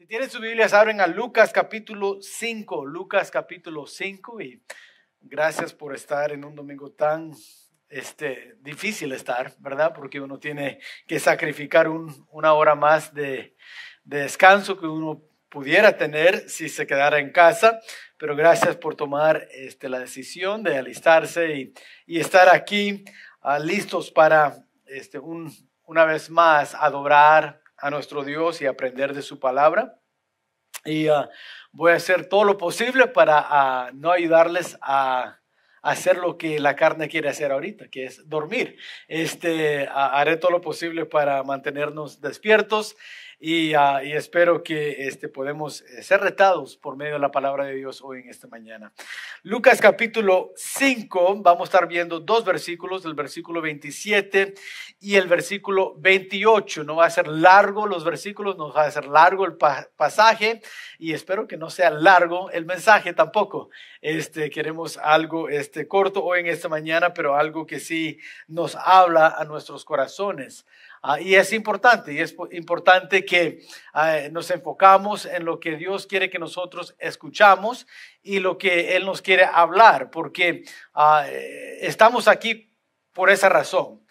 Si tienen sus Biblias, abren a Lucas capítulo 5, Lucas capítulo 5, y gracias por estar en un domingo tan difícil estar, ¿verdad? Porque uno tiene que sacrificar una hora más de descanso que uno pudiera tener si se quedara en casa, pero gracias por tomar la decisión de alistarse y estar aquí listos para una vez más adorar a nuestro Dios y aprender de su palabra. Y voy a hacer todo lo posible para no ayudarles a hacer lo que la carne quiere hacer ahorita, que es dormir. Haré todo lo posible para mantenernos despiertos y espero que podemos ser retados por medio de la palabra de Dios hoy en esta mañana. Lucas capítulo 5, vamos a estar viendo dos versículos, el versículo 27 y el versículo 28. No va a ser largo los versículos, no va a ser largo el pasaje y espero que no sea largo el mensaje tampoco. Queremos algo corto hoy en esta mañana, pero algo que sí nos habla a nuestros corazones. Y es importante que nos enfocamos en lo que Dios quiere que nosotros escuchamos y lo que Él nos quiere hablar, porque estamos aquí por esa razón.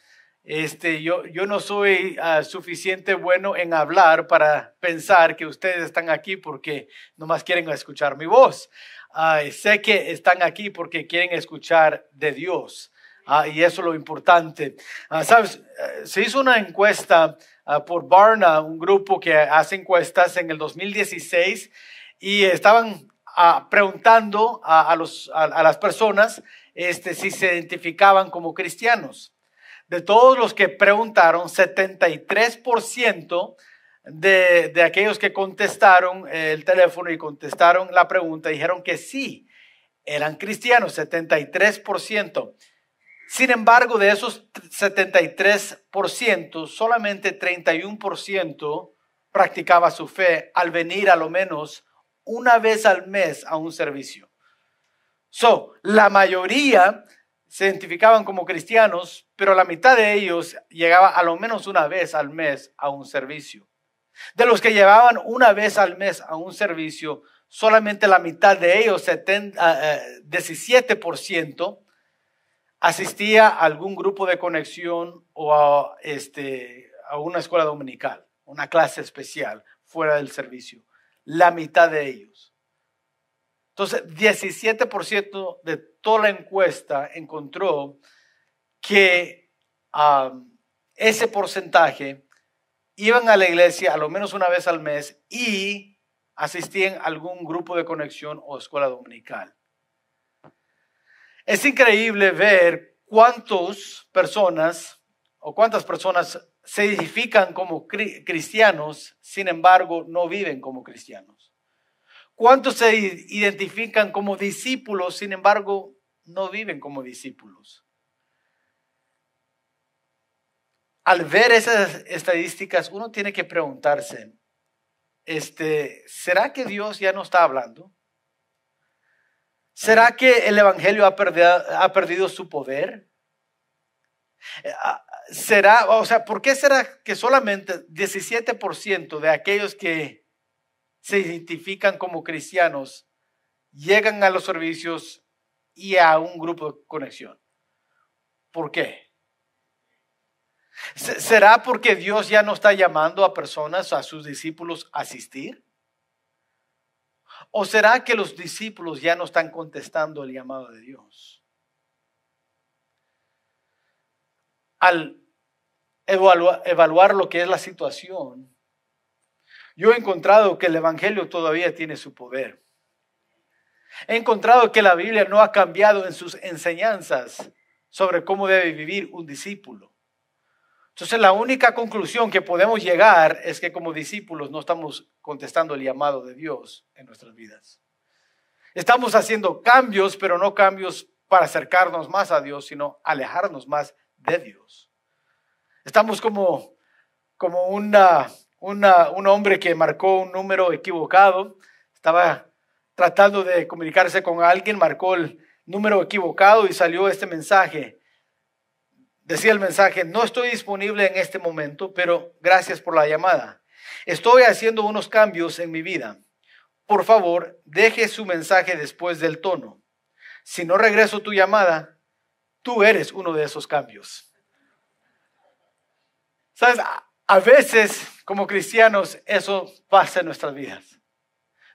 Yo no soy suficiente bueno en hablar para pensar que ustedes están aquí porque nomás quieren escuchar mi voz. Sé que están aquí porque quieren escuchar de Dios. Y eso es lo importante. ¿Sabes? Se hizo una encuesta por Barna, un grupo que hace encuestas en el 2016, y estaban preguntando a las personas si se identificaban como cristianos. De todos los que preguntaron, 73% de aquellos que contestaron el teléfono y contestaron la pregunta dijeron que sí, eran cristianos, 73%. Sin embargo, de esos 73%, solamente 31% practicaba su fe al venir a lo menos una vez al mes a un servicio. La mayoría se identificaban como cristianos, pero la mitad de ellos llegaba a lo menos una vez al mes a un servicio. De los que llevaban una vez al mes a un servicio, solamente la mitad de ellos, 17%, asistía a algún grupo de conexión o a una escuela dominical, una clase especial fuera del servicio. La mitad de ellos. Entonces, 17% de toda la encuesta encontró que ese porcentaje iban a la iglesia a lo menos una vez al mes y asistían a algún grupo de conexión o escuela dominical. Es increíble ver cuántas personas se identifican como cristianos, sin embargo, no viven como cristianos. ¿Cuántos se identifican como discípulos, sin embargo, no viven como discípulos? Al ver esas estadísticas, uno tiene que preguntarse, ¿será que Dios ya no está hablando? ¿Será que el evangelio ha perdido su poder? ¿Por qué será que solamente 17% de aquellos que se identifican como cristianos llegan a los servicios y a un grupo de conexión? ¿Por qué? ¿Será porque Dios ya no está llamando a personas, a sus discípulos, a asistir? ¿O será que los discípulos ya no están contestando el llamado de Dios? Al evaluar lo que es la situación, yo he encontrado que el evangelio todavía tiene su poder. He encontrado que la Biblia no ha cambiado en sus enseñanzas sobre cómo debe vivir un discípulo. Entonces, la única conclusión que podemos llegar es que como discípulos no estamos contestando el llamado de Dios en nuestras vidas. Estamos haciendo cambios, pero no cambios para acercarnos más a Dios, sino alejarnos más de Dios. Estamos como un hombre que marcó un número equivocado. Estaba tratando de comunicarse con alguien, marcó el número equivocado y salió este mensaje. Decía el mensaje: no estoy disponible en este momento, pero gracias por la llamada. Estoy haciendo unos cambios en mi vida. Por favor, deje su mensaje después del tono. Si no regreso tu llamada, tú eres uno de esos cambios. ¿Sabes? A veces, como cristianos, eso pasa en nuestras vidas.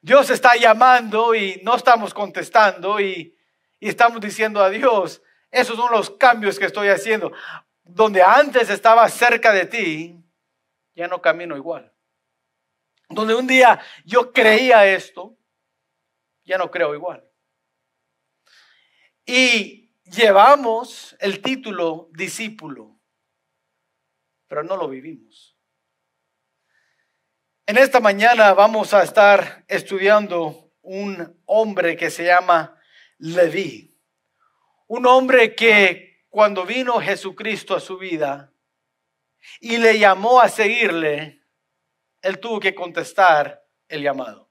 Dios está llamando y no estamos contestando y estamos diciendo a Dios, esos son los cambios que estoy haciendo. Donde antes estaba cerca de ti, ya no camino igual. Donde un día yo creía esto, ya no creo igual. Y llevamos el título discípulo, pero no lo vivimos. En esta mañana vamos a estar estudiando un hombre que se llama Leví. Un hombre que cuando vino Jesucristo a su vida y le llamó a seguirle, él tuvo que contestar el llamado.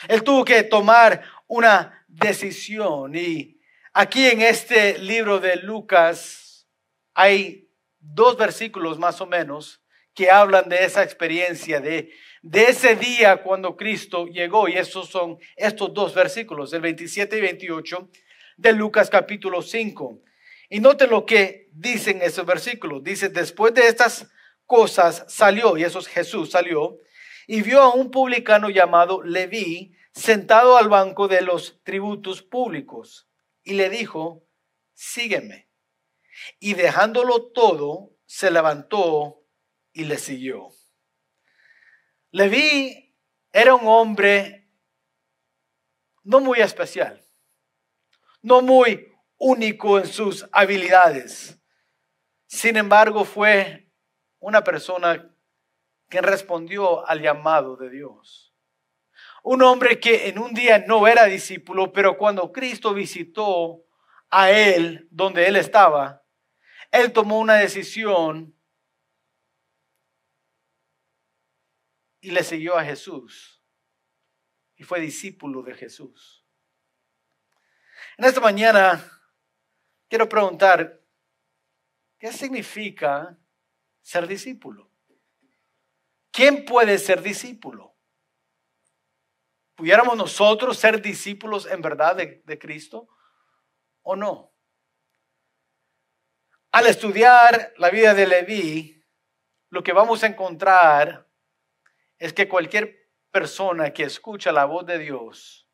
Él tuvo que tomar una decisión. Y aquí en este libro de Lucas hay 2 versículos más o menos que hablan de esa experiencia, de ese día cuando Cristo llegó. Y esos son estos 2 versículos, el 27 y 28 de Lucas capítulo 5. Y noten lo que dicen esos versículos. Dice, después de estas cosas salió, y eso es Jesús, salió, y vio a un publicano llamado Leví sentado al banco de los tributos públicos. Y le dijo, sígueme. Y dejándolo todo, se levantó y le siguió. Leví era un hombre no muy especial, no muy único en sus habilidades. Sin embargo, fue una persona que respondió al llamado de Dios. Un hombre que en un día no era discípulo, pero cuando Cristo visitó a él donde él estaba, él tomó una decisión y le siguió a Jesús. Y fue discípulo de Jesús. En esta mañana quiero preguntar, ¿qué significa ser discípulo? ¿Quién puede ser discípulo? ¿Pudiéramos nosotros ser discípulos en verdad de Cristo o no? Al estudiar la vida de Leví, lo que vamos a encontrar es que cualquier persona que escucha la voz de Dios,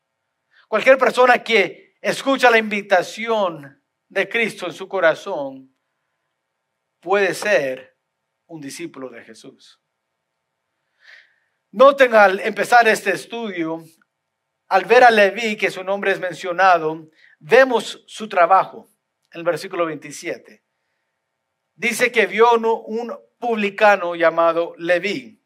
cualquier persona que escucha la invitación de Cristo en su corazón, puede ser un discípulo de Jesús. Noten al empezar este estudio, al ver a Leví, que su nombre es mencionado, vemos su trabajo en el versículo 27. Dice que vio un publicano llamado Leví.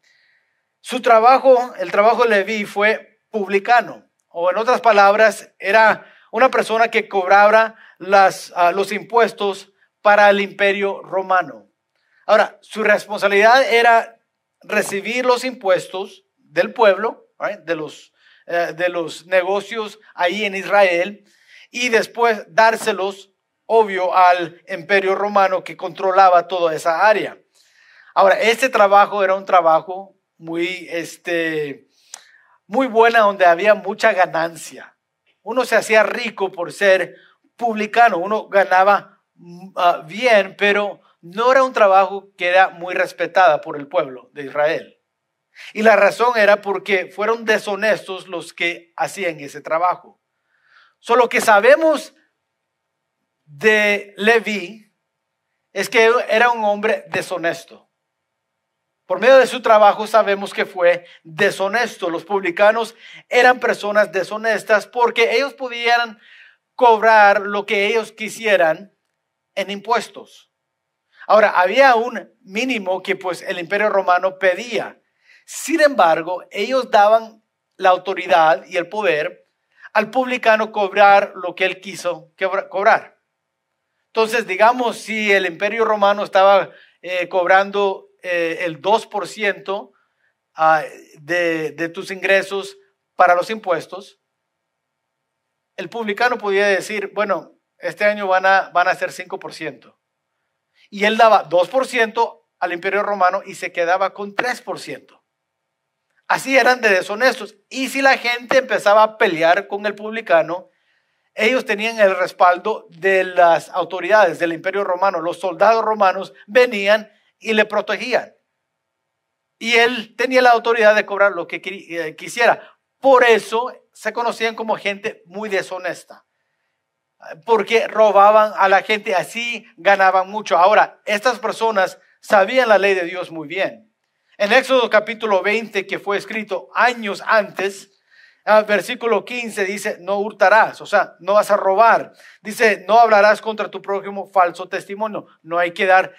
Su trabajo, el trabajo de Leví fue publicano, o en otras palabras, era una persona que cobraba los impuestos para el imperio romano. Ahora, su responsabilidad era recibir los impuestos del pueblo, right, de los negocios ahí en Israel, y después dárselos, obvio, al imperio romano que controlaba toda esa área. Ahora, este trabajo era un trabajo muy buena, donde había mucha ganancia. Uno se hacía rico por ser publicano, uno ganaba bien, pero no era un trabajo que era muy respetada por el pueblo de Israel. Y la razón era porque fueron deshonestos los que hacían ese trabajo. Solo que sabemos de Leví es que era un hombre deshonesto. Por medio de su trabajo sabemos que fue deshonesto. Los publicanos eran personas deshonestas porque ellos podían cobrar lo que ellos quisieran en impuestos. Ahora, había un mínimo que pues el imperio romano pedía. Sin embargo, ellos daban la autoridad y el poder al publicano cobrar lo que él quiso cobrar. Entonces, digamos, si el imperio romano estaba cobrando el 2% de tus ingresos para los impuestos, el publicano podía decir, bueno, este año van a ser 5%. Y él daba 2% al imperio romano y se quedaba con 3%. Así eran de deshonestos. Y si la gente empezaba a pelear con el publicano, ellos tenían el respaldo de las autoridades del Imperio Romano. Los soldados romanos venían y le protegían. Y él tenía la autoridad de cobrar lo que quisiera. Por eso se conocían como gente muy deshonesta, porque robaban a la gente, así ganaban mucho. Ahora, estas personas sabían la ley de Dios muy bien. En Éxodo capítulo 20, que fue escrito años antes, versículo 15 dice, no hurtarás, o sea, no vas a robar. Dice, no hablarás contra tu prójimo falso testimonio. No hay que dar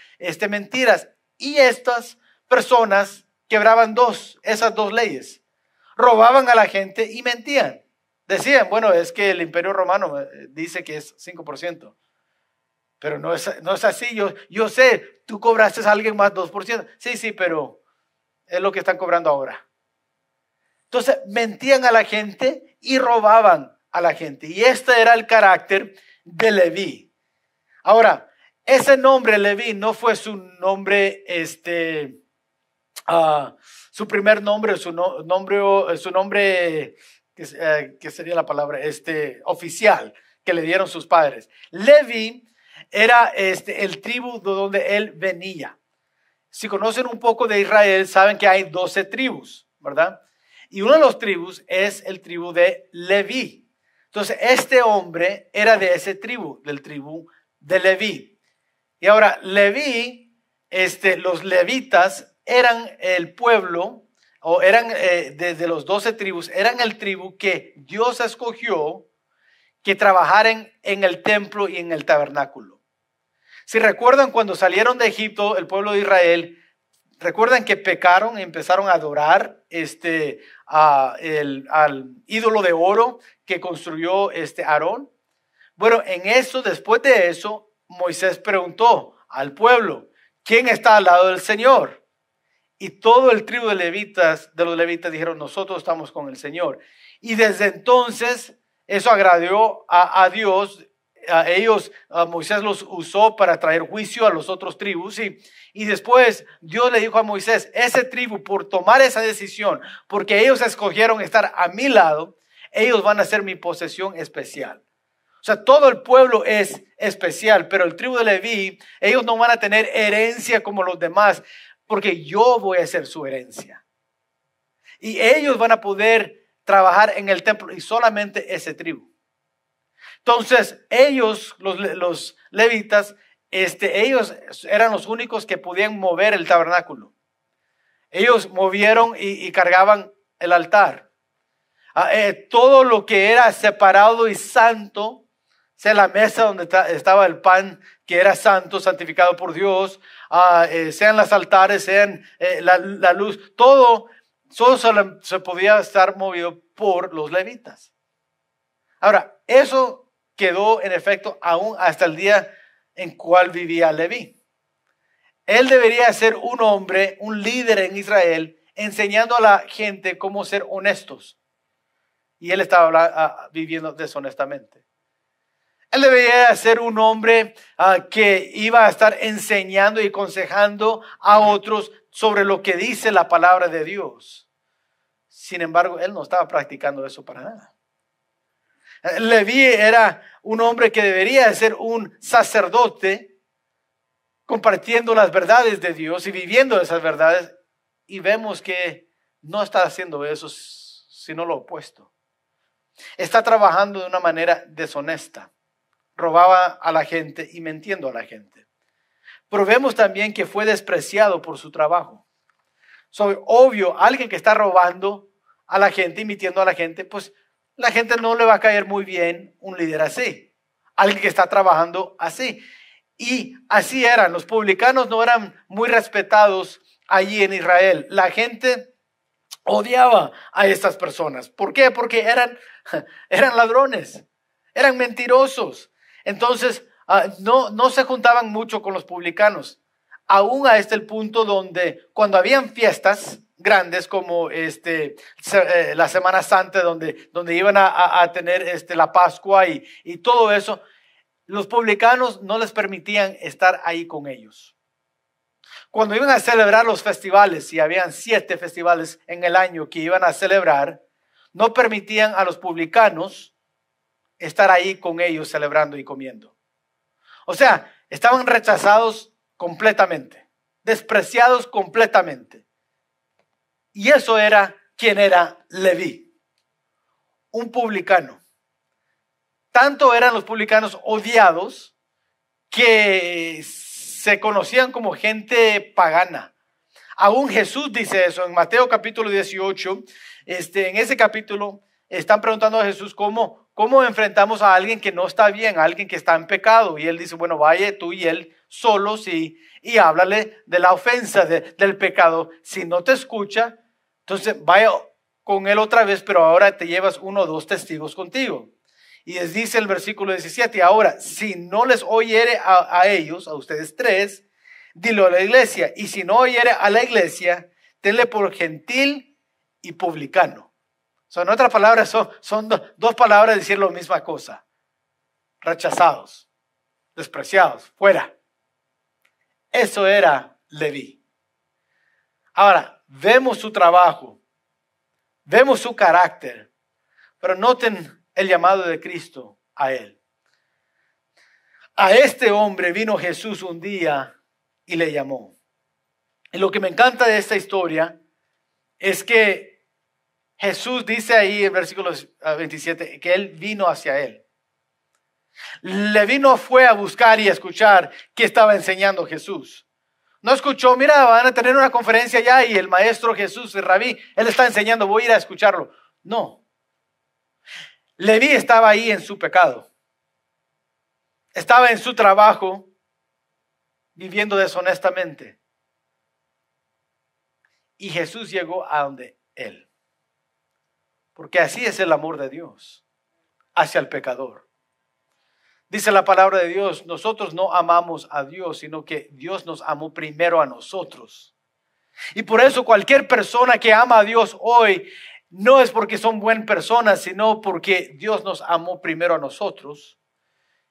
mentiras. Y estas personas quebraban esas dos leyes. Robaban a la gente y mentían. Decían, bueno, es que el Imperio Romano dice que es 5%. Pero no es así. Yo sé, tú cobraste a alguien más 2%. Sí, pero es lo que están cobrando ahora. Entonces mentían a la gente y robaban a la gente. Y este era el carácter de Leví. Ahora, ese nombre Leví no fue su nombre, su primer nombre, su nombre, ¿qué sería la palabra? Oficial que le dieron sus padres. Leví era el tribu de donde él venía. Si conocen un poco de Israel, saben que hay 12 tribus, ¿verdad? Y una de las tribus es el tribu de Leví. Entonces, este hombre era de ese tribu, del tribu de Leví. Y ahora, Leví, los levitas eran el pueblo, o eran de los 12 tribus, eran el tribu que Dios escogió que trabajaran en el templo y en el tabernáculo. Si recuerdan cuando salieron de Egipto, el pueblo de Israel, recuerdan que pecaron y empezaron a adorar al ídolo de oro que construyó Aarón. Bueno, después de eso, Moisés preguntó al pueblo, ¿quién está al lado del Señor? Y todo el tribu de los levitas dijeron, nosotros estamos con el Señor. Y desde entonces, eso agradó a Dios. Moisés los usó para traer juicio a los otros tribus y después Dios le dijo a Moisés, ese tribu por tomar esa decisión, porque ellos escogieron estar a mi lado, ellos van a ser mi posesión especial. O sea, todo el pueblo es especial, pero el tribu de Leví, ellos no van a tener herencia como los demás, porque yo voy a ser su herencia. Y ellos van a poder trabajar en el templo y solamente ese tribu. Entonces, ellos, los levitas, ellos eran los únicos que podían mover el tabernáculo. Ellos movieron y cargaban el altar. Todo lo que era separado y santo, sea la mesa donde estaba el pan que era santo, santificado por Dios, sean los altares, sean la luz, todo se podía estar movido por los levitas. Ahora, eso quedó en efecto aún hasta el día en cual vivía Leví. Él debería ser un hombre, un líder en Israel, enseñando a la gente cómo ser honestos. Y él estaba viviendo deshonestamente. Él debería ser un hombre que iba a estar enseñando y aconsejando a otros sobre lo que dice la palabra de Dios. Sin embargo, él no estaba practicando eso para nada. Leví era un hombre que debería ser un sacerdote, compartiendo las verdades de Dios y viviendo esas verdades, y vemos que no está haciendo eso, sino lo opuesto. Está trabajando de una manera deshonesta, robaba a la gente y mintiendo a la gente. Pero vemos también que fue despreciado por su trabajo. Obvio, alguien que está robando a la gente y mintiendo a la gente, pues la gente no le va a caer muy bien un líder así, alguien que está trabajando así. Y así eran, los publicanos no eran muy respetados allí en Israel. La gente odiaba a estas personas. ¿Por qué? Porque eran ladrones, eran mentirosos. Entonces no se juntaban mucho con los publicanos. Aún a el punto donde cuando habían fiestas grandes como la Semana Santa donde iban a tener la Pascua y todo eso, los publicanos no les permitían estar ahí con ellos. cuando iban a celebrar los festivales, y habían 7 festivales en el año que iban a celebrar, no permitían a los publicanos estar ahí con ellos celebrando y comiendo. O sea, estaban rechazados completamente, despreciados completamente. Y eso era quien era Leví, un publicano. Tanto eran los publicanos odiados que se conocían como gente pagana. Aún Jesús dice eso en Mateo capítulo 18. En ese capítulo están preguntando a Jesús cómo enfrentamos a alguien que no está bien, a alguien que está en pecado. Y él dice, bueno, vaya tú y él solos y háblale de la ofensa, del pecado. Si no te escucha, entonces vaya con él otra vez, pero ahora te llevas 1 o 2 testigos contigo. Y les dice el versículo 17, ahora, si no les oyere a ellos, a ustedes 3, dilo a la iglesia. Y si no oyere a la iglesia, tenle por gentil y publicano. En otras palabras, son 2 palabras decir la misma cosa. Rechazados, despreciados, fuera. Eso era Leví. Ahora, vemos su trabajo, vemos su carácter, pero noten el llamado de Cristo a él. A este hombre vino Jesús un día y le llamó. Y lo que me encanta de esta historia es que Jesús dice ahí en versículo 27 que él vino hacia él. Leví no fue a buscar y a escuchar qué estaba enseñando Jesús. No escuchó, mira, van a tener una conferencia allá y el maestro Jesús, el rabí, él está enseñando, voy a ir a escucharlo. No. Leví estaba ahí en su pecado. Estaba en su trabajo, viviendo deshonestamente. Y Jesús llegó a donde él. Porque así es el amor de Dios hacia el pecador. Dice la palabra de Dios, nosotros no amamos a Dios, sino que Dios nos amó primero a nosotros. Y por eso cualquier persona que ama a Dios hoy, no es porque son buenas personas, sino porque Dios nos amó primero a nosotros.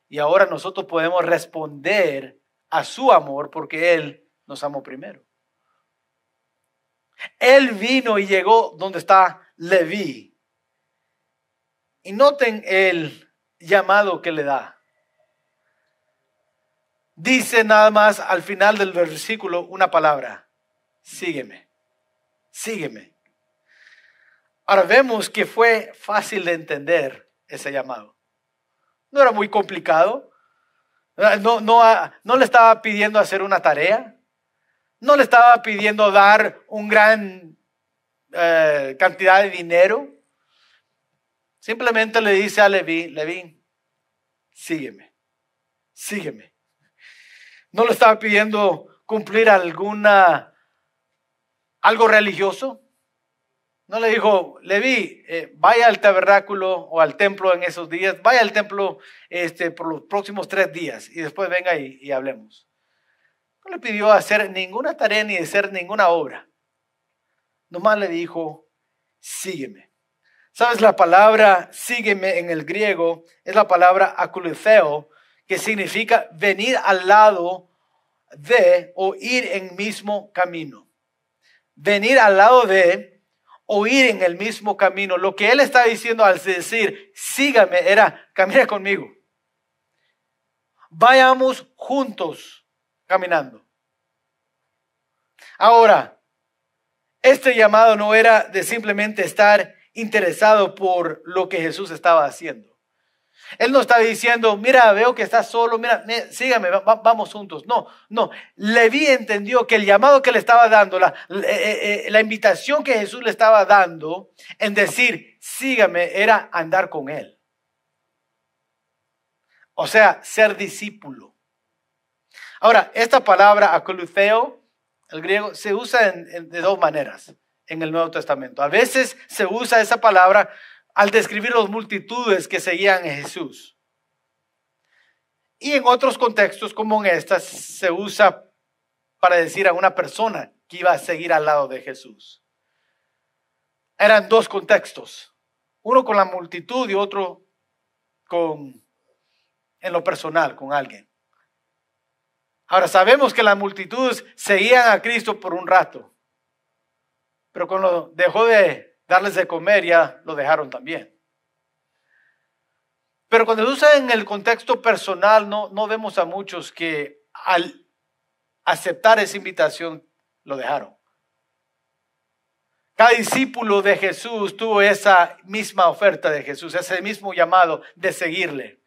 Y ahora nosotros podemos responder a su amor porque Él nos amó primero. Él vino y llegó donde está Leví. Y noten el llamado que le da. Dice nada más al final del versículo una palabra. Sígueme. Sígueme. Ahora vemos que fue fácil de entender ese llamado. No era muy complicado. No le estaba pidiendo hacer una tarea. No le estaba pidiendo dar un gran cantidad de dinero. Simplemente le dice a Leví, sígueme, sígueme. No le estaba pidiendo cumplir algo religioso. No le dijo, Leví, vaya al tabernáculo o al templo en esos días, vaya al templo por los próximos 3 días y después venga y hablemos. No le pidió hacer ninguna tarea ni hacer ninguna obra. Nomás le dijo, sígueme. ¿Sabes? La palabra sígueme en el griego es la palabra akuletheo, que significa venir al lado de o ir en mismo camino. Venir al lado de o ir en el mismo camino. Lo que él está diciendo al decir sígame era camina conmigo. Vayamos juntos caminando. Ahora, este llamado no era de simplemente estar interesado por lo que Jesús estaba haciendo. Él no estaba diciendo, mira, veo que estás solo, mira, sígame, vamos juntos. No. Leví entendió que el llamado que le estaba dando, la invitación que Jesús le estaba dando en decir, sígame, era andar con él. O sea, ser discípulo. Ahora, esta palabra akuletheo, el griego, se usa de 2 maneras en el Nuevo Testamento. A veces se usa esa palabra al describir las multitudes que seguían a Jesús. Y en otros contextos como en estas se usa para decir a una persona que iba a seguir al lado de Jesús. Eran 2 contextos. Uno con la multitud y otro en lo personal, con alguien. Ahora sabemos que las multitudes seguían a Cristo por un rato, pero cuando dejó de darles de comer ya lo dejaron también. Pero cuando usa en el contexto personal, no vemos a muchos que al aceptar esa invitación lo dejaron. Cada discípulo de Jesús tuvo esa misma oferta de Jesús, ese mismo llamado de seguirle.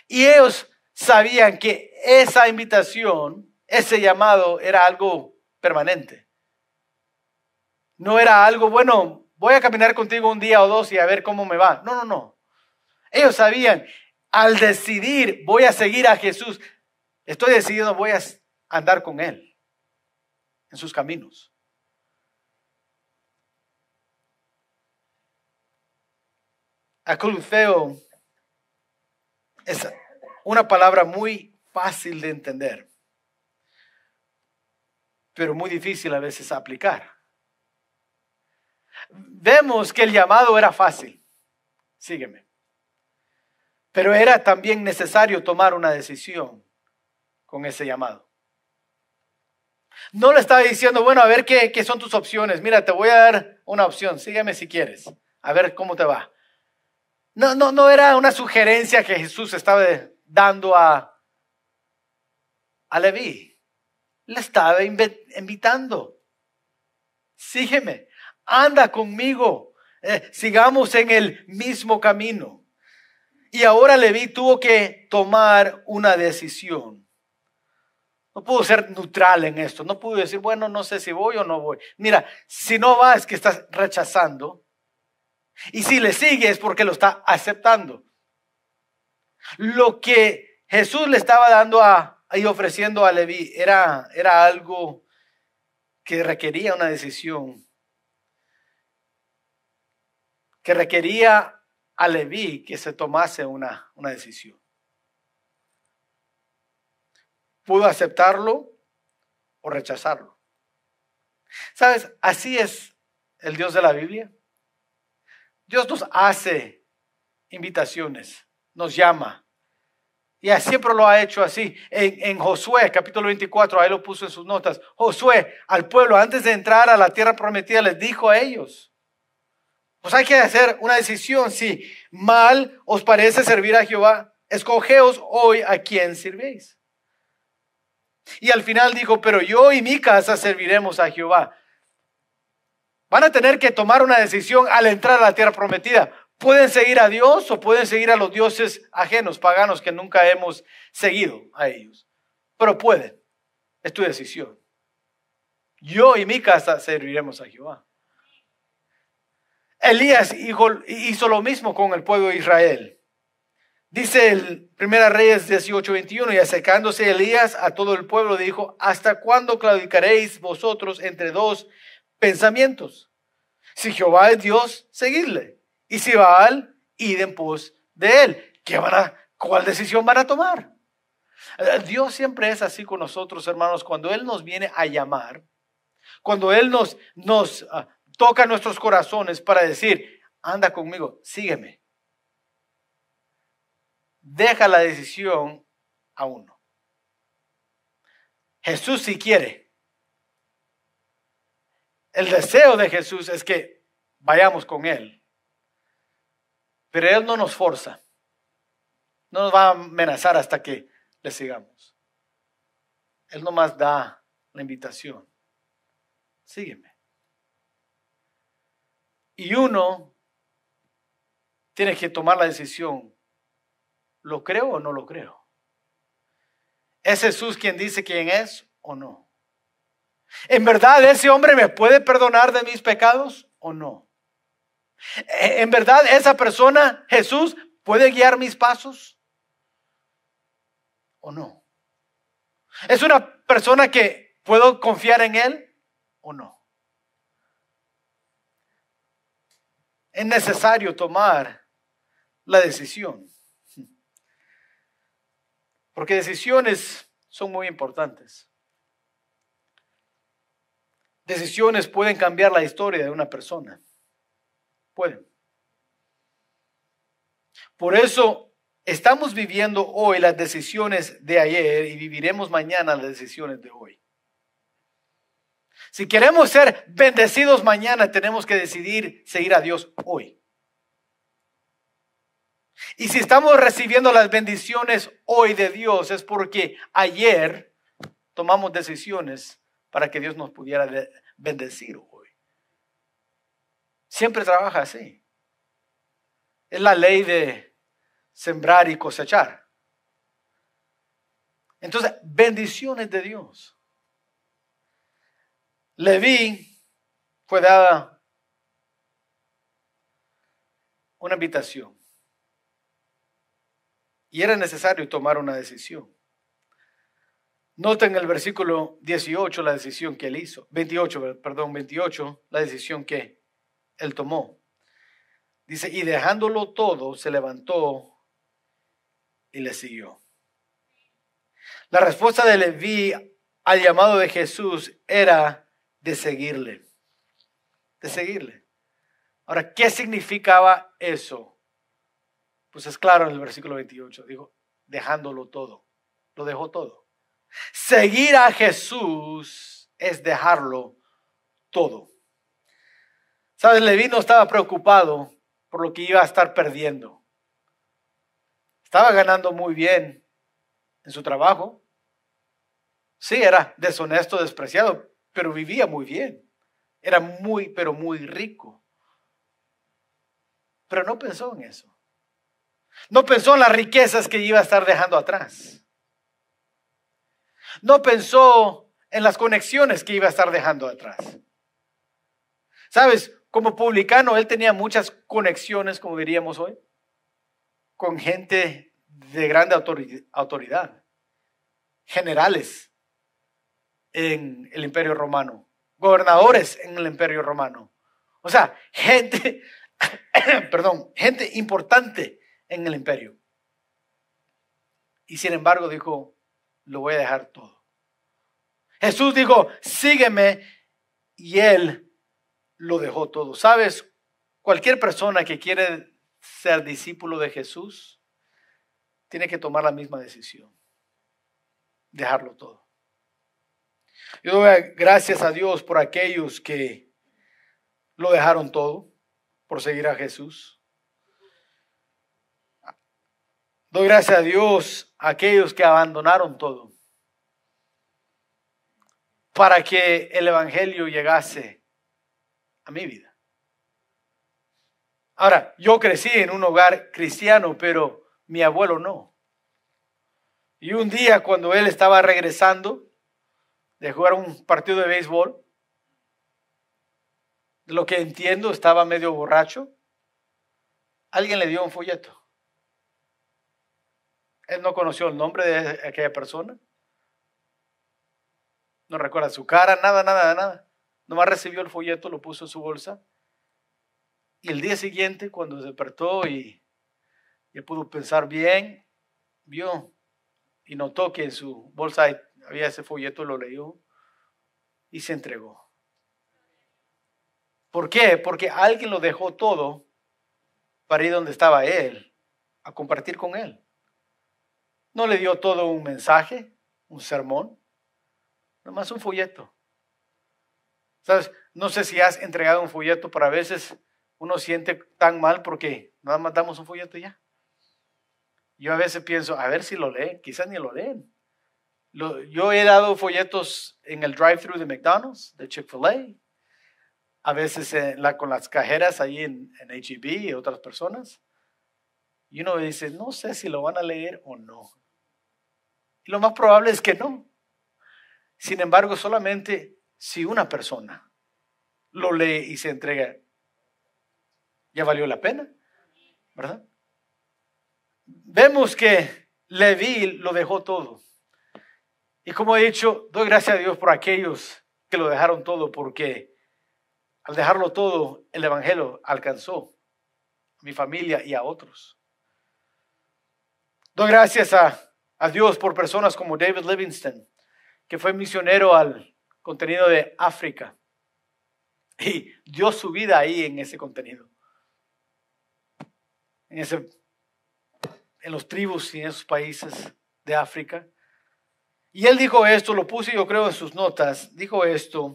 Y ellos sabían que esa invitación, ese llamado era algo permanente. No era algo, bueno, voy a caminar contigo un día o dos y a ver cómo me va. No. Ellos sabían, al decidir voy a seguir a Jesús, estoy decidido, voy a andar con Él en sus caminos. Acolufeo es una palabra muy fácil de entender, pero muy difícil a veces aplicar. Vemos que el llamado era fácil, sígueme, pero era también necesario tomar una decisión con ese llamado. No le estaba diciendo, bueno, a ver qué son tus opciones. Mira, te voy a dar una opción, sígueme si quieres, a ver cómo te va. No era una sugerencia que Jesús estaba dando a Leví. Le estaba invitando. Sígueme, anda conmigo, sigamos en el mismo camino. Y ahora Leví tuvo que tomar una decisión. No pudo ser neutral en esto. No pudo decir, bueno, no sé si voy o no voy. Mira, si no vas es que estás rechazando. Y si le sigue es porque lo está aceptando. Lo que Jesús le estaba dando y ofreciendo a Leví era algo que requería una decisión. Que requería a Leví que se tomase una decisión. Pudo aceptarlo o rechazarlo. ¿Sabes? Así es el Dios de la Biblia. Dios nos hace invitaciones, nos llama. Y siempre lo ha hecho así. En Josué, capítulo 24, ahí lo puso en sus notas. Josué, al pueblo, antes de entrar a la tierra prometida, les dijo a ellos, pues hay que hacer una decisión. Si mal os parece servir a Jehová, escogeos hoy a quién sirvéis. Y al final dijo, pero yo y mi casa serviremos a Jehová. Van a tener que tomar una decisión al entrar a la tierra prometida. Pueden seguir a Dios o pueden seguir a los dioses ajenos, paganos, que nunca hemos seguido a ellos. Pero pueden. Es tu decisión. Yo y mi casa serviremos a Jehová. Elías hizo lo mismo con el pueblo de Israel. Dice el 1 Reyes 18:21, y acercándose Elías a todo el pueblo dijo, ¿hasta cuándo claudicaréis vosotros entre dos pensamientos? Si Jehová es Dios, seguidle. Y si Baal, id en pos de él. ¿Cuál decisión van a tomar? Dios siempre es así con nosotros, hermanos. Cuando Él nos viene a llamar, cuando Él nos toca nuestros corazones para decir, anda conmigo, sígueme. Deja la decisión a uno. Jesús sí quiere. El deseo de Jesús es que vayamos con Él. Pero Él no nos forza. No nos va a amenazar hasta que le sigamos. Él nomás da la invitación. Sígueme. Y uno tiene que tomar la decisión. ¿Lo creo o no lo creo? ¿Es Jesús quien dice quién es o no? ¿En verdad ese hombre me puede perdonar de mis pecados o no? ¿En verdad esa persona, Jesús, puede guiar mis pasos o no? ¿Es una persona que puedo confiar en él o no? Es necesario tomar la decisión. Porque decisiones son muy importantes. Decisiones pueden cambiar la historia de una persona. Pueden. Por eso estamos viviendo hoy las decisiones de ayer y viviremos mañana las decisiones de hoy. Si queremos ser bendecidos mañana, tenemos que decidir seguir a Dios hoy. Y si estamos recibiendo las bendiciones hoy de Dios, es porque ayer tomamos decisiones para que Dios nos pudiera bendecir hoy. Siempre trabaja así. Es la ley de sembrar y cosechar. Entonces, bendiciones de Dios. Leví fue dada una invitación y era necesario tomar una decisión. Noten en el versículo 18 la decisión que él hizo, 28, la decisión que él tomó. Dice, y dejándolo todo, se levantó y le siguió. La respuesta de Leví al llamado de Jesús era de seguirle. De seguirle. Ahora, ¿qué significaba eso? Pues es claro en el versículo 28. Dijo, dejándolo todo. Lo dejó todo. Seguir a Jesús es dejarlo todo. ¿Sabes? Leví no estaba preocupado por lo que iba a estar perdiendo. Estaba ganando muy bien en su trabajo. Sí, era deshonesto, despreciado, pero vivía muy bien. Era pero muy rico. Pero no pensó en eso. No pensó en las riquezas que iba a estar dejando atrás. No pensó en las conexiones que iba a estar dejando atrás. ¿Sabes? Como publicano, él tenía muchas conexiones, como diríamos hoy, con gente de grande autoridad, generales en el Imperio Romano, gobernadores en el Imperio Romano. O sea, gente importante en el imperio. Y sin embargo dijo, lo voy a dejar todo. Jesús dijo, sígueme, y él lo dejó todo. ¿Sabes? Cualquier persona que quiere ser discípulo de Jesús tiene que tomar la misma decisión. Dejarlo todo. Yo doy gracias a Dios por aquellos que lo dejaron todo por seguir a Jesús. Doy gracias a Dios a aquellos que abandonaron todo para que el evangelio llegase a mi vida. Ahora, yo crecí en un hogar cristiano, pero mi abuelo no. Y un día cuando él estaba regresando de jugar un partido de béisbol, de lo que entiendo estaba medio borracho, alguien le dio un folleto. Él no conoció el nombre de aquella persona. No recuerda su cara, nada. Nomás recibió el folleto, lo puso en su bolsa. Y el día siguiente, cuando se despertó y pudo pensar bien, vio y notó que en su bolsa había ese folleto, lo leyó y se entregó. ¿Por qué? Porque alguien lo dejó todo para ir donde estaba él, a compartir con él. No le dio todo un mensaje, un sermón, nomás un folleto. ¿Sabes? No sé si has entregado un folleto, pero a veces uno siente tan mal porque nada más damos un folleto y ya. Yo a veces pienso, a ver si lo leen, quizás ni lo leen. Yo he dado folletos en el drive-thru de McDonald's, de Chick-fil-A, a veces con las cajeras ahí en H-E-B y otras personas. Y uno dice, no sé si lo van a leer o no. Y lo más probable es que no. Sin embargo, solamente si una persona lo lee y se entrega, ya valió la pena, ¿verdad? Vemos que Leví lo dejó todo. Y como he dicho, doy gracias a Dios por aquellos que lo dejaron todo, porque al dejarlo todo, el evangelio alcanzó a mi familia y a otros. Doy gracias a Dios por personas como David Livingstone, que fue misionero al contenido de África y dio su vida ahí en ese contenido, en ese en los tribus y en esos países de África. Y él dijo esto, lo puse yo creo en sus notas, dijo esto: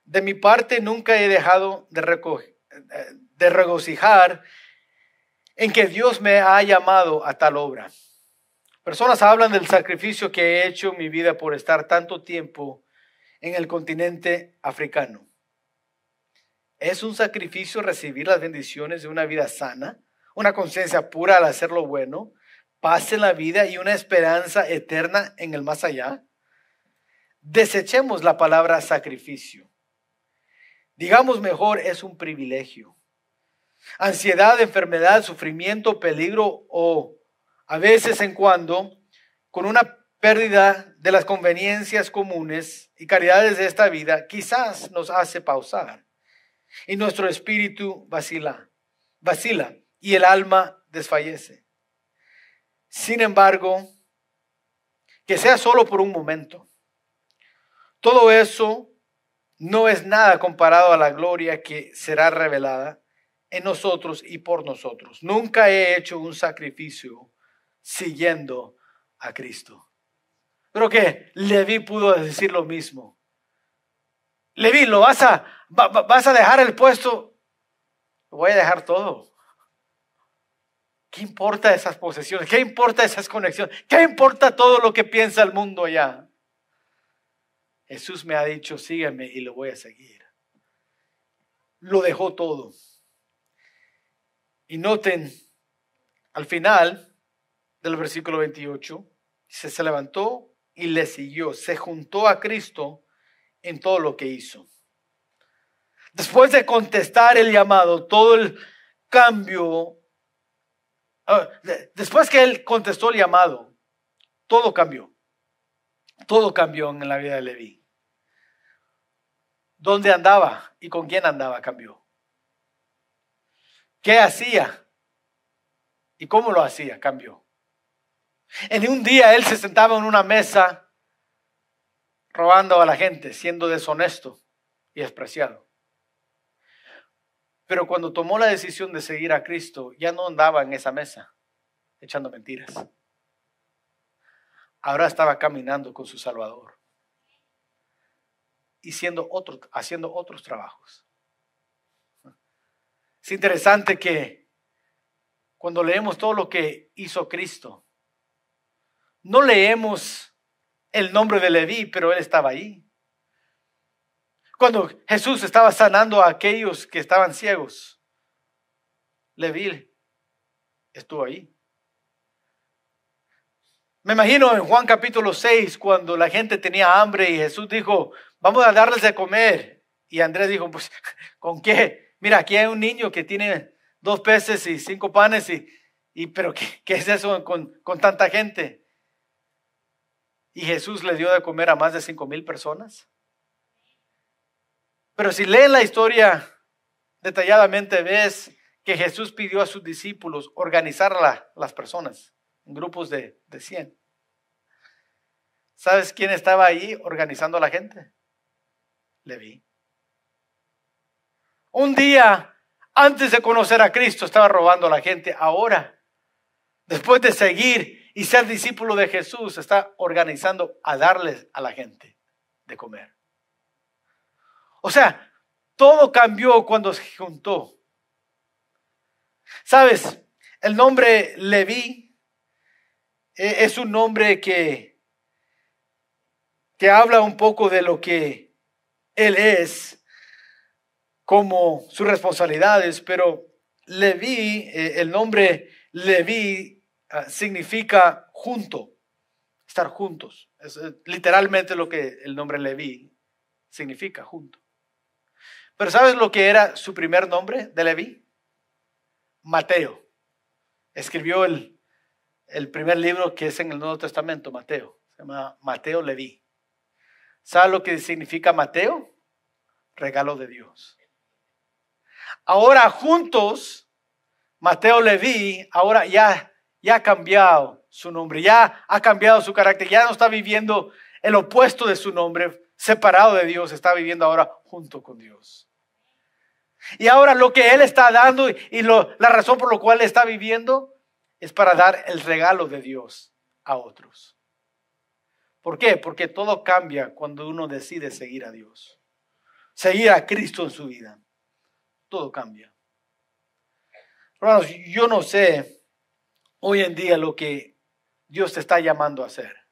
de mi parte nunca he dejado de regocijar en que Dios me ha llamado a tal obra. Personas hablan del sacrificio que he hecho en mi vida por estar tanto tiempo en el continente africano. ¿Es un sacrificio recibir las bendiciones de una vida sana, una conciencia pura al hacer lo bueno, paz en la vida y una esperanza eterna en el más allá? Desechemos la palabra sacrificio. Digamos mejor, es un privilegio. Ansiedad, enfermedad, sufrimiento, peligro o a veces en cuando, con una pérdida de las conveniencias comunes y caridades de esta vida, quizás nos hace pausar y nuestro espíritu vacila y el alma desfallece. Sin embargo, que sea solo por un momento. Todo eso no es nada comparado a la gloria que será revelada en nosotros y por nosotros. Nunca he hecho un sacrificio siguiendo a Cristo. Creo que Leví pudo decir lo mismo. Leví, vas a dejar el puesto? Lo voy a dejar todo. ¿Qué importa esas posesiones? ¿Qué importa esas conexiones? ¿Qué importa todo lo que piensa el mundo allá? Jesús me ha dicho, sígueme y lo voy a seguir. Lo dejó todo. Y noten, al final del versículo 28, se levantó y le siguió. Se juntó a Cristo en todo lo que hizo. Después de contestar el llamado, todo el cambio, después que él contestó el llamado, todo cambió. Todo cambió en la vida de Leví. ¿Dónde andaba y con quién andaba? Cambió. ¿Qué hacía y cómo lo hacía? Cambió. En un día él se sentaba en una mesa robando a la gente, siendo deshonesto y despreciado. Pero cuando tomó la decisión de seguir a Cristo, ya no andaba en esa mesa echando mentiras. Ahora estaba caminando con su Salvador y haciendo otros trabajos. Es interesante que cuando leemos todo lo que hizo Cristo, no leemos el nombre de Leví, pero él estaba ahí. Cuando Jesús estaba sanando a aquellos que estaban ciegos, Leví estuvo ahí. Me imagino en Juan capítulo 6, cuando la gente tenía hambre y Jesús dijo, vamos a darles de comer. Y Andrés dijo, pues, ¿con qué? Mira, aquí hay un niño que tiene 2 peces y 5 panes, pero ¿qué es eso con tanta gente? Y Jesús le dio de comer a más de 5,000 personas. Pero si lees la historia detalladamente, ves que Jesús pidió a sus discípulos organizar las personas en grupos de 100. ¿Sabes quién estaba ahí organizando a la gente? Leví. Un día antes de conocer a Cristo estaba robando a la gente. Ahora, después de seguir y ser discípulo de Jesús, está organizando a darles a la gente de comer. O sea, todo cambió cuando se juntó. ¿Sabes? El nombre Leví es un nombre que habla un poco de lo que él es, como sus responsabilidades, pero Leví, el nombre Leví significa junto, estar juntos. Es literalmente lo que el nombre Leví significa, junto. Pero ¿sabes lo que era su primer nombre de Leví? Mateo. Escribió el primer libro que es en el Nuevo Testamento, Mateo. Se llama Mateo Leví. ¿Sabes lo que significa Mateo? Regalo de Dios. Ahora juntos, Mateo Leví, ahora ya ha cambiado su nombre, ya ha cambiado su carácter, ya no está viviendo el opuesto de su nombre, separado de Dios, está viviendo ahora junto con Dios. Y ahora lo que él está dando y la razón por la cual está viviendo es para dar el regalo de Dios a otros. ¿Por qué? Porque todo cambia cuando uno decide seguir a Dios. Seguir a Cristo en su vida. Todo cambia. Hermanos, yo no sé hoy en día lo que Dios te está llamando a hacer.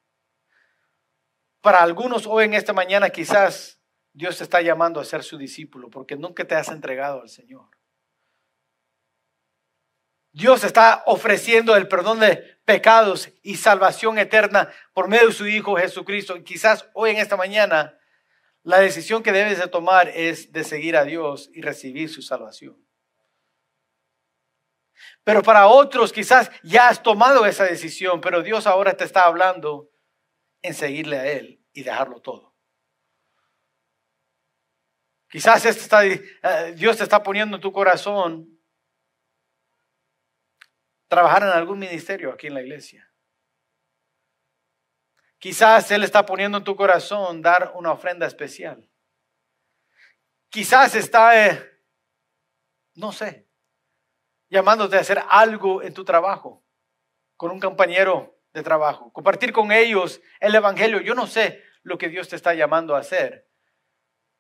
Para algunos hoy en esta mañana quizás Dios te está llamando a ser su discípulo porque nunca te has entregado al Señor. Dios está ofreciendo el perdón de pecados y salvación eterna por medio de su Hijo Jesucristo. Y quizás hoy en esta mañana la decisión que debes de tomar es de seguir a Dios y recibir su salvación. Pero para otros quizás ya has tomado esa decisión, pero Dios ahora te está hablando en seguirle a Él y dejarlo todo. Quizás Dios te está poniendo en tu corazón trabajar en algún ministerio aquí en la iglesia. Quizás Él está poniendo en tu corazón dar una ofrenda especial. Quizás está, no sé, llamándote a hacer algo en tu trabajo, con un compañero de trabajo, compartir con ellos el evangelio. Yo no sé lo que Dios te está llamando a hacer,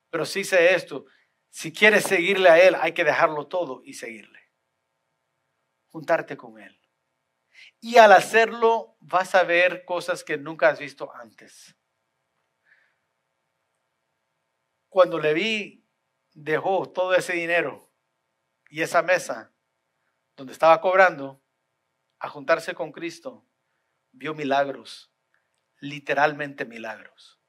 pero sí sé esto: si quieres seguirle a Él, hay que dejarlo todo y seguirle. Juntarte con Él. Y al hacerlo vas a ver cosas que nunca has visto antes. Cuando Leví dejó todo ese dinero y esa mesa donde estaba cobrando a juntarse con Cristo, vio milagros, literalmente milagros.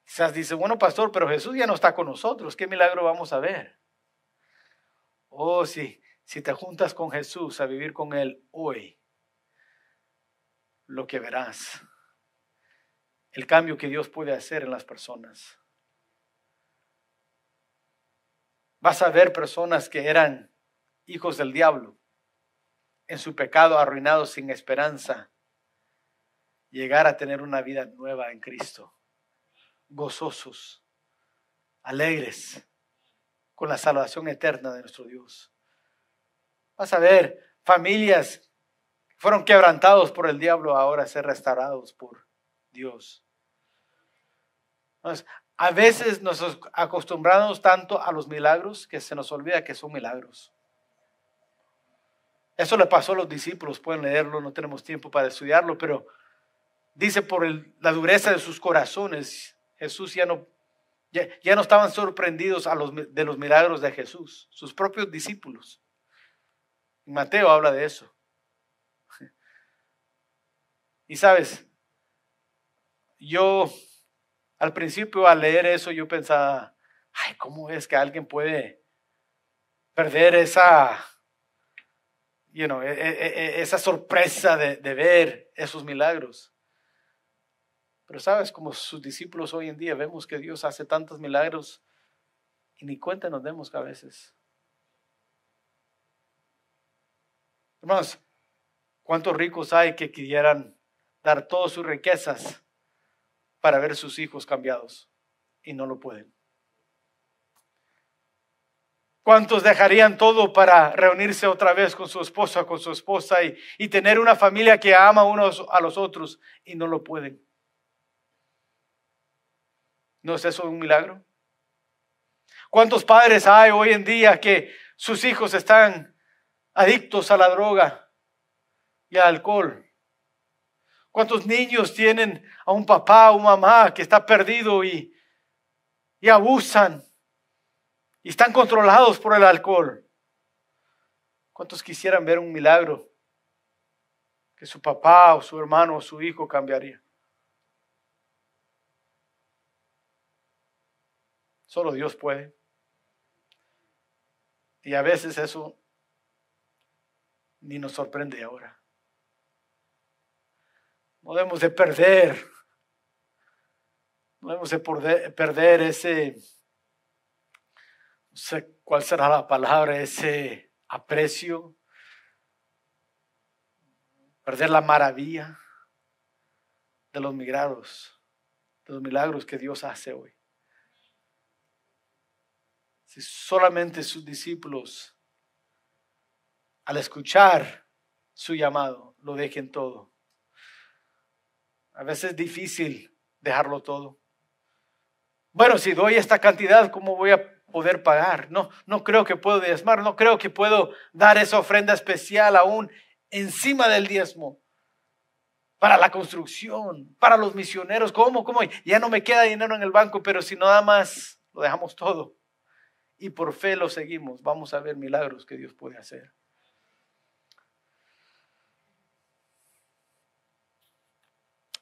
Quizás dice, bueno, pastor, pero Jesús ya no está con nosotros, ¿qué milagro vamos a ver? Oh, sí, si te juntas con Jesús a vivir con Él hoy, lo que verás, el cambio que Dios puede hacer en las personas. Vas a ver personas que eran hijos del diablo, en su pecado arruinados sin esperanza, llegar a tener una vida nueva en Cristo, gozosos, alegres, con la salvación eterna de nuestro Dios. Vas a ver familias que fueron quebrantados por el diablo ahora ser restaurados por Dios. Entonces, a veces nos acostumbramos tanto a los milagros que se nos olvida que son milagros. Eso le pasó a los discípulos, pueden leerlo, no tenemos tiempo para estudiarlo, pero dice por la dureza de sus corazones, Jesús ya no estaban sorprendidos de los milagros de Jesús, sus propios discípulos. Mateo habla de eso. Y sabes, yo al principio al leer eso yo pensaba, ay, ¿cómo es que alguien puede perder esa sorpresa de ver esos milagros? Pero sabes, como sus discípulos hoy en día vemos que Dios hace tantos milagros y ni cuenta nos demos a veces. Hermanos, ¿cuántos ricos hay que quisieran dar todas sus riquezas para ver sus hijos cambiados y no lo pueden? ¿Cuántos dejarían todo para reunirse otra vez con su esposa y tener una familia que ama unos a los otros y no lo pueden? ¿No es eso un milagro? ¿Cuántos padres hay hoy en día que sus hijos están adictos a la droga y al alcohol? ¿Cuántos niños tienen a un papá o mamá que está perdido y abusan y están controlados por el alcohol? ¿Cuántos quisieran ver un milagro que su papá o su hermano o su hijo cambiaría? Solo Dios puede. Y a veces eso ni nos sorprende ahora. No debemos de perder ese, no sé cuál será la palabra, ese aprecio, perder la maravilla de los milagros que Dios hace hoy. Si solamente sus discípulos al escuchar su llamado, lo dejen todo. A veces es difícil dejarlo todo. Bueno, si doy esta cantidad, ¿cómo voy a poder pagar? No creo que puedo diezmar, no creo que puedo dar esa ofrenda especial aún encima del diezmo. Para la construcción, para los misioneros, ¿cómo? Ya no me queda dinero en el banco, pero si nada más lo dejamos todo y por fe lo seguimos, vamos a ver milagros que Dios puede hacer.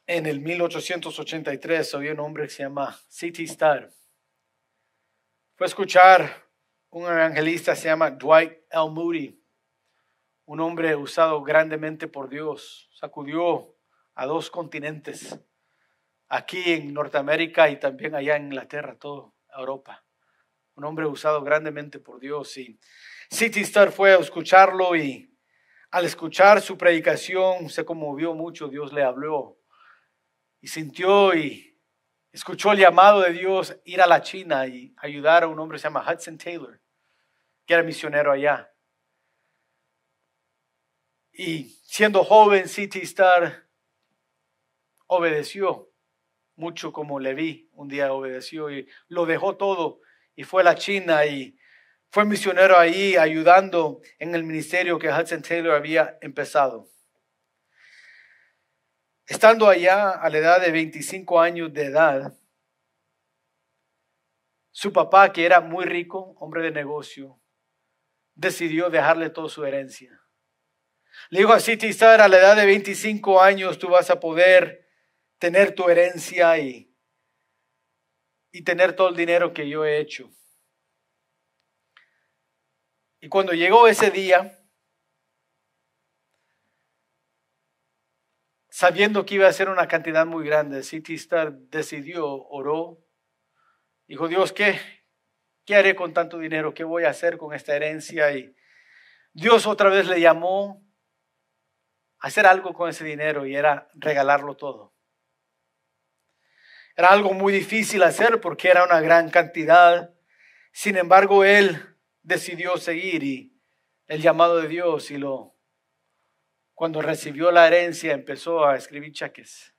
En el 1883 había un hombre que se llama C.T. Studd. Fue a escuchar un evangelista que se llama Dwight L. Moody, un hombre usado grandemente por Dios. Sacudió a 2 continentes, aquí en Norteamérica y también allá en Inglaterra, toda Europa. Un hombre usado grandemente por Dios. Y C.T. Studd fue a escucharlo y al escuchar su predicación se conmovió mucho. Dios le habló y sintió y escuchó el llamado de Dios ir a la China y ayudar a un hombre que se llama Hudson Taylor, que era misionero allá. Y siendo joven, C.T. Studd obedeció mucho como Leví. Un día obedeció y lo dejó todo y fue a la China y fue misionero ahí ayudando en el ministerio que Hudson Taylor había empezado. Estando allá a la edad de 25 años de edad, su papá, que era muy rico, hombre de negocio, decidió dejarle toda su herencia. Le dijo a C.T. Studd, a la edad de 25 años tú vas a poder tener tu herencia y tener todo el dinero que yo he hecho. Y cuando llegó ese día, sabiendo que iba a ser una cantidad muy grande, C.T. Studd decidió, oró, dijo, Dios, ¿qué haré con tanto dinero? ¿Qué voy a hacer con esta herencia? Y Dios otra vez le llamó a hacer algo con ese dinero y era regalarlo todo. Era algo muy difícil hacer porque era una gran cantidad. Sin embargo, él decidió seguir y el llamado de Dios cuando recibió la herencia empezó a escribir cheques.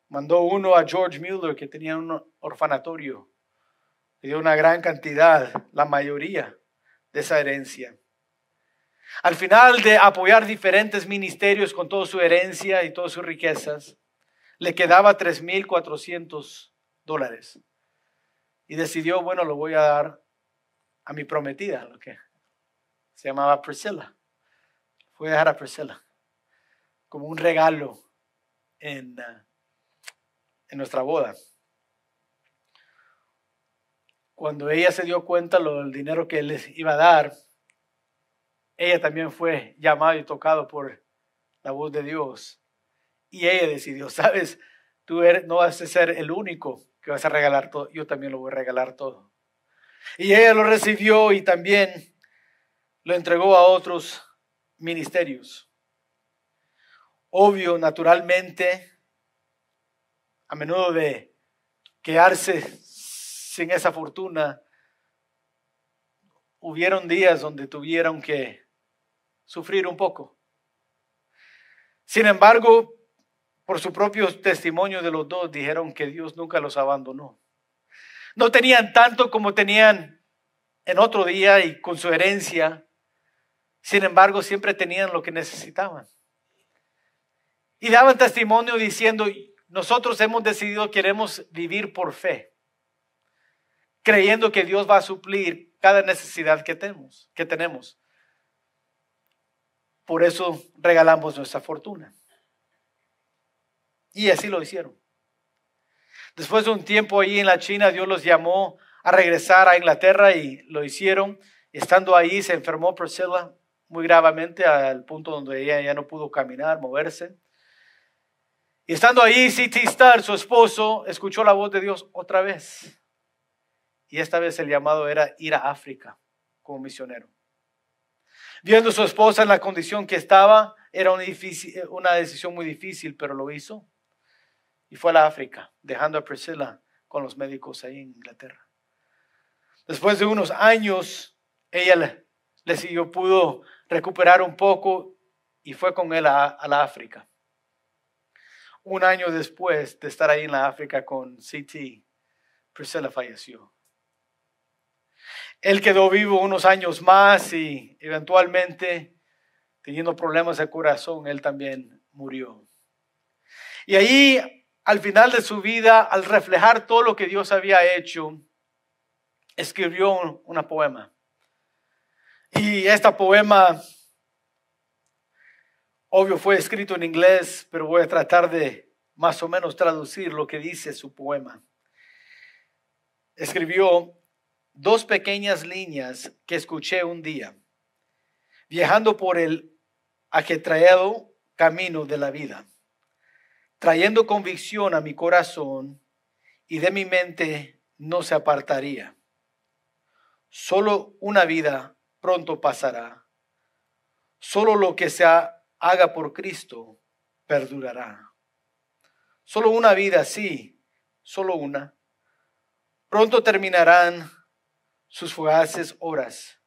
Mandó uno a George Mueller, que tenía un orfanatorio. Le dio una gran cantidad, la mayoría de esa herencia. Al final de apoyar diferentes ministerios con toda su herencia y todas sus riquezas, le quedaba $3,400. Y decidió, bueno, lo voy a dar a mi prometida, lo que se llamaba Priscilla. Voy a dejar a Priscilla como un regalo en nuestra boda. Cuando ella se dio cuenta del dinero que él les iba a dar, ella también fue llamada y tocada por la voz de Dios. Y ella decidió, sabes, tú no vas a ser el único que vas a regalar todo, yo también lo voy a regalar todo. Y ella lo recibió y también lo entregó a otros ministerios. Obvio, naturalmente, a menudo de quedarse sin esa fortuna, hubieron días donde tuvieron que sufrir un poco. Sin embargo, por su propio testimonio de los dos, dijeron que Dios nunca los abandonó. No tenían tanto como tenían en otro día y con su herencia. Sin embargo, siempre tenían lo que necesitaban. Y daban testimonio diciendo, nosotros hemos decidido, queremos vivir por fe, creyendo que Dios va a suplir cada necesidad que tenemos. Por eso regalamos nuestra fortuna. Y así lo hicieron. Después de un tiempo ahí en la China, Dios los llamó a regresar a Inglaterra y lo hicieron. Estando ahí se enfermó Priscilla muy gravemente al punto donde ella ya no pudo caminar, moverse. Y estando ahí, C.T. Studd, su esposo, escuchó la voz de Dios otra vez. Y esta vez el llamado era ir a África como misionero. Viendo a su esposa en la condición que estaba, era una decisión muy difícil, pero lo hizo. Y fue a la África, dejando a Priscilla con los médicos ahí en Inglaterra. Después de unos años, ella le siguió, pudo recuperar un poco y fue con él a la África. Un año después de estar ahí en la África con CT, Priscilla falleció. Él quedó vivo unos años más y eventualmente, teniendo problemas de corazón, él también murió. Y ahí, al final de su vida, al reflejar todo lo que Dios había hecho, escribió una poema. Y este poema, obvio, fue escrito en inglés, pero voy a tratar de más o menos traducir lo que dice su poema. Escribió 2 pequeñas líneas que escuché un día, viajando por el ajetreado camino de la vida, trayendo convicción a mi corazón y de mi mente no se apartaría. Solo una vida pronto pasará. Solo lo que se haga por Cristo perdurará. Solo una vida, sí, solo una. Pronto terminarán sus fugaces horas.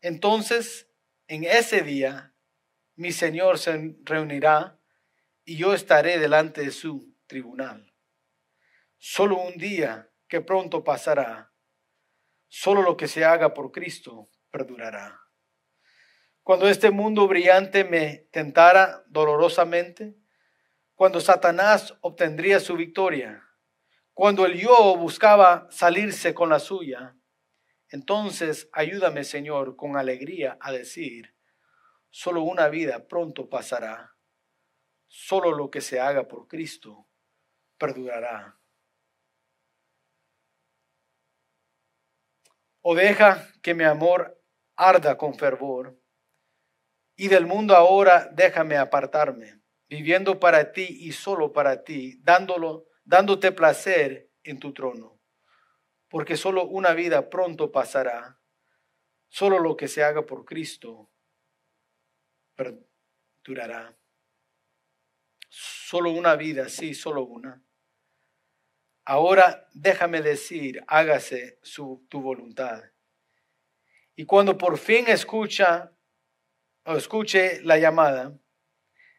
Entonces, en ese día, mi Señor se reunirá y yo estaré delante de su tribunal. Solo un día que pronto pasará. Solo lo que se haga por Cristo perdurará. Cuando este mundo brillante me tentara dolorosamente, cuando Satanás obtendría su victoria, cuando el yo buscaba salirse con la suya, entonces ayúdame, Señor, con alegría a decir, solo una vida pronto pasará, solo lo que se haga por Cristo perdurará. O deja que mi amor arda con fervor, y del mundo ahora déjame apartarme, viviendo para ti y solo para ti, dándote placer en tu trono. Porque solo una vida pronto pasará, solo lo que se haga por Cristo perdurará. Solo una vida, sí, solo una. Ahora déjame decir, hágase tu voluntad. Y cuando por fin escuche la llamada,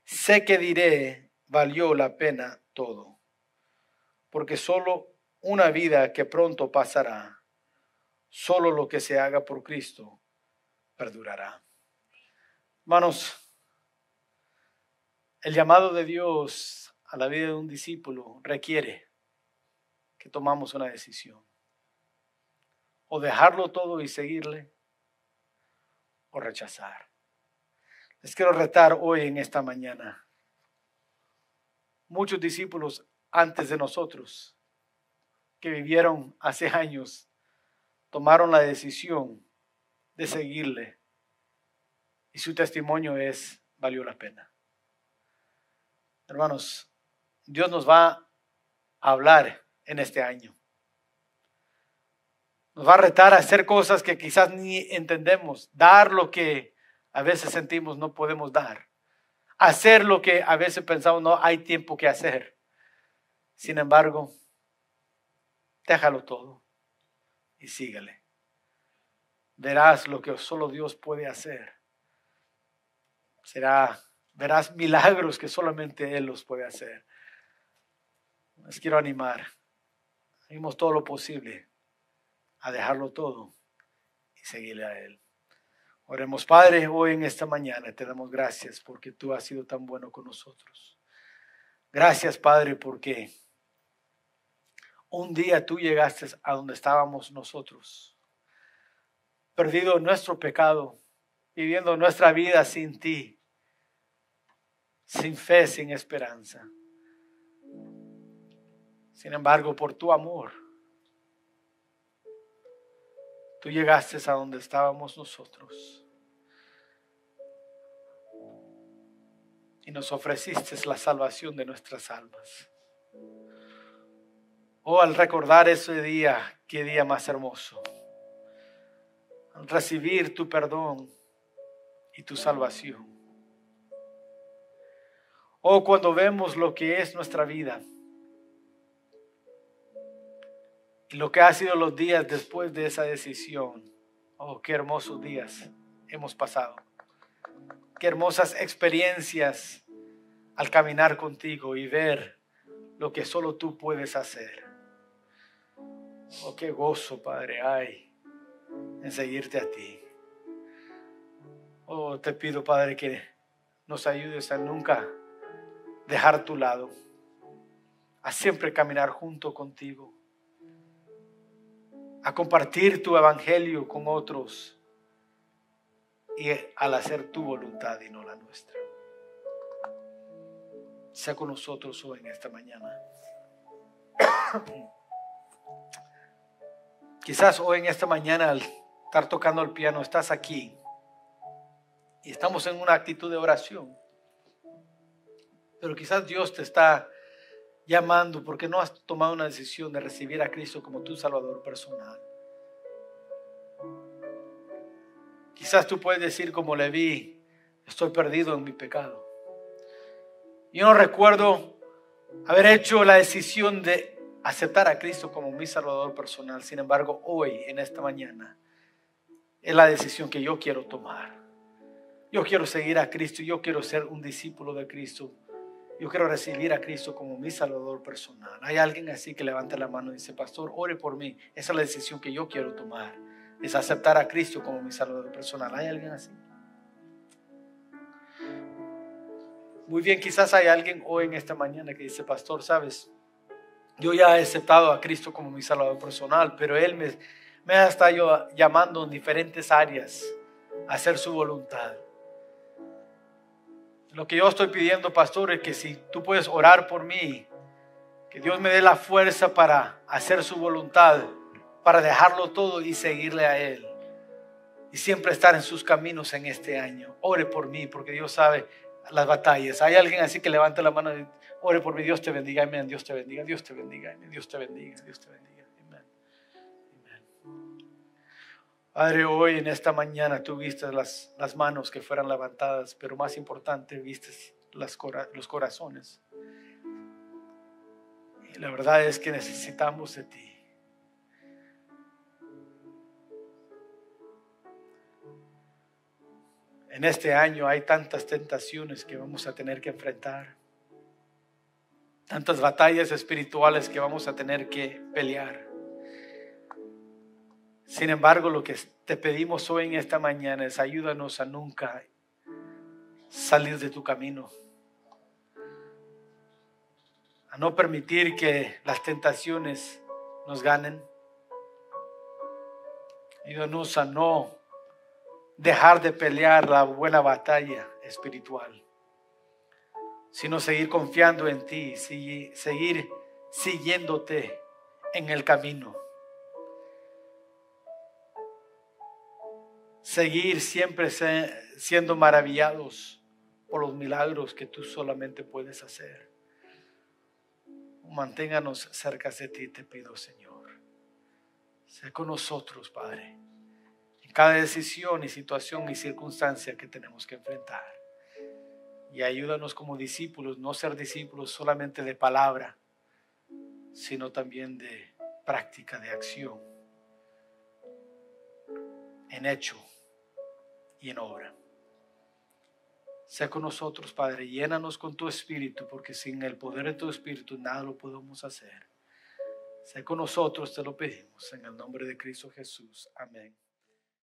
sé que diré, valió la pena todo. Porque solo una vida que pronto pasará, solo lo que se haga por Cristo perdurará. Hermanos, el llamado de Dios a la vida de un discípulo requiere que tomamos una decisión. O dejarlo todo y seguirle, o rechazar. Les quiero retar hoy en esta mañana. Muchos discípulos antes de nosotros, que vivieron hace años, tomaron la decisión de seguirle. Y su testimonio valió la pena. Hermanos, Dios nos va a hablar en este año. Nos va a retar a hacer cosas que quizás ni entendemos. Dar lo que a veces sentimos no podemos dar. Hacer lo que a veces pensamos no hay tiempo que hacer. Sin embargo, déjalo todo y síguele. Verás lo que solo Dios puede hacer. Verás milagros que solamente Él los puede hacer. Les quiero animar. Hagamos todo lo posible a dejarlo todo y seguirle a Él. Oremos, Padre, hoy en esta mañana te damos gracias porque tú has sido tan bueno con nosotros. Gracias, Padre, porque un día tú llegaste a donde estábamos nosotros, perdido en nuestro pecado, viviendo nuestra vida sin ti, sin fe, sin esperanza. Sin embargo, por tu amor, tú llegaste a donde estábamos nosotros y nos ofreciste la salvación de nuestras almas. Oh, al recordar ese día, qué día más hermoso. Al recibir tu perdón y tu salvación. Oh, cuando vemos lo que es nuestra vida y lo que ha sido los días después de esa decisión, Oh, qué hermosos días hemos pasado. Qué hermosas experiencias al caminar contigo y ver lo que solo tú puedes hacer. Oh, qué gozo, Padre, hay en seguirte a ti. Oh, te pido, Padre, que nos ayudes a nunca dejar tu lado, a siempre caminar junto contigo, a compartir tu evangelio con otros y al hacer tu voluntad y no la nuestra. Sea con nosotros hoy en esta mañana. Quizás hoy en esta mañana al estar tocando el piano estás aquí y estamos en una actitud de oración, pero quizás Dios te está llamando porque no has tomado una decisión de recibir a Cristo como tu Salvador personal. Quizás tú puedes decir como Leví: estoy perdido en mi pecado. Yo no recuerdo haber hecho la decisión de aceptar a Cristo como mi Salvador personal. Sin embargo, hoy, en esta mañana, es la decisión que yo quiero tomar. Yo quiero seguir a Cristo. Yo quiero ser un discípulo de Cristo. Yo quiero recibir a Cristo como mi Salvador personal. Hay alguien así que levanta la mano y dice: pastor, ore por mí. Esa es la decisión que yo quiero tomar. Es aceptar a Cristo como mi Salvador personal. ¿Hay alguien así? Muy bien, quizás hay alguien hoy en esta mañana que dice: pastor, sabes, yo ya he aceptado a Cristo como mi Salvador personal, pero Él me ha estado llamando en diferentes áreas a hacer su voluntad. Lo que yo estoy pidiendo, pastor, es que si tú puedes orar por mí, que Dios me dé la fuerza para hacer su voluntad, para dejarlo todo y seguirle a Él. Y siempre estar en sus caminos en este año. Ore por mí, porque Dios sabe las batallas. Hay alguien así que levante la mano y ore por mí. Dios te bendiga, amén. Dios te bendiga, Dios te bendiga, amén. Dios te bendiga, Dios te bendiga, amén. Amén. Padre, hoy en esta mañana tú viste las manos que fueran levantadas, pero más importante, viste los corazones. Y la verdad es que necesitamos de ti. En este año hay tantas tentaciones que vamos a tener que enfrentar, tantas batallas espirituales que vamos a tener que pelear. Sin embargo, lo que te pedimos hoy en esta mañana es: ayúdanos a nunca salir de tu camino, a no permitir que las tentaciones nos ganen. Ayúdanos a no dejar de pelear la buena batalla espiritual, sino seguir confiando en ti, seguir siguiéndote en el camino, seguir siempre siendo maravillados por los milagros que tú solamente puedes hacer. Manténganos cerca de ti, te pido, Señor. Sé con nosotros, Padre, en cada decisión y situación y circunstancia que tenemos que enfrentar. Y ayúdanos como discípulos, no ser discípulos solamente de palabra, sino también de práctica, de acción, en hecho y en obra. Sé con nosotros, Padre, llénanos con tu Espíritu, porque sin el poder de tu Espíritu nada lo podemos hacer. Sé con nosotros, te lo pedimos, en el nombre de Cristo Jesús. Amén.